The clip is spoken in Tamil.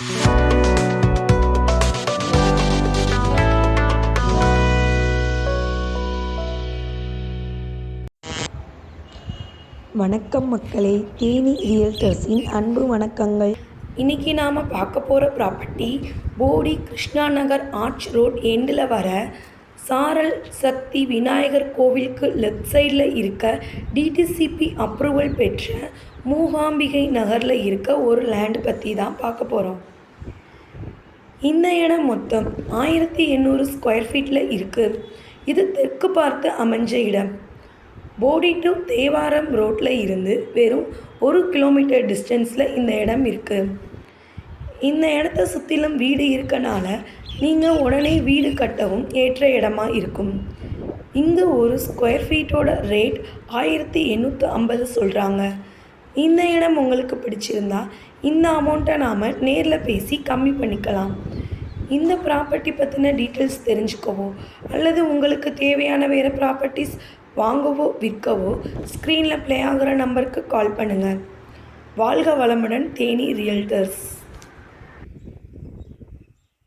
வணக்கம் மக்களே, தேனி ரியல்டர்ஸின் அன்பு வணக்கங்கள். இன்றைக்கி நாம் பார்க்க போகிற ப்ராப்பர்ட்டி போடி கிருஷ்ணா நகர் ஆர்ச் ரோட் எண்டில் வர சாரல் சக்தி விநாயகர் கோவிலுக்கு லெஃப்ட் சைடில் இருக்க டிடிசிபி அப்ரூவல் பெற்ற மூகாம்பிகை நகரில் இருக்க ஒரு லேண்ட் பற்றி தான் பார்க்க போகிறோம். இந்த இடம் மொத்தம் 1800 ஸ்கொயர் ஃபீட்டில் இருக்குது. இது தெற்கு பார்த்து அமைஞ்ச இடம். போடி டு தேவாரம் ரோட்டில் இருந்து வெறும் 1 கிலோமீட்டர் டிஸ்டன்ஸில் இந்த இடம் இருக்குது. இந்த இடத்த சுற்றிலும் வீடு இருக்கனால நீங்கள் உடனே வீடு கட்டவும் ஏற்ற இடமா இருக்கும். இங்கே ஒரு ஸ்கொயர் ஃபீட்டோட ரேட் 1850 சொல்கிறாங்க. இந்த இடம் உங்களுக்கு பிடிச்சிருந்தா இந்த அமௌண்ட்டை நாம் நேரில் பேசி கம்மி பண்ணிக்கலாம். இந்த ப்ராப்பர்ட்டி பற்றின டீட்டெயில்ஸ் தெரிஞ்சுக்கவோ அல்லது உங்களுக்கு தேவையான வேறு ப்ராப்பர்ட்டிஸ் வாங்கவோ விற்கவோ ஸ்க்ரீனில் ப்ளே ஆகிற நம்பருக்கு கால் பண்ணுங்கள். வாழ்க வளமுடன், தேனி ரியல்டர்ஸ்.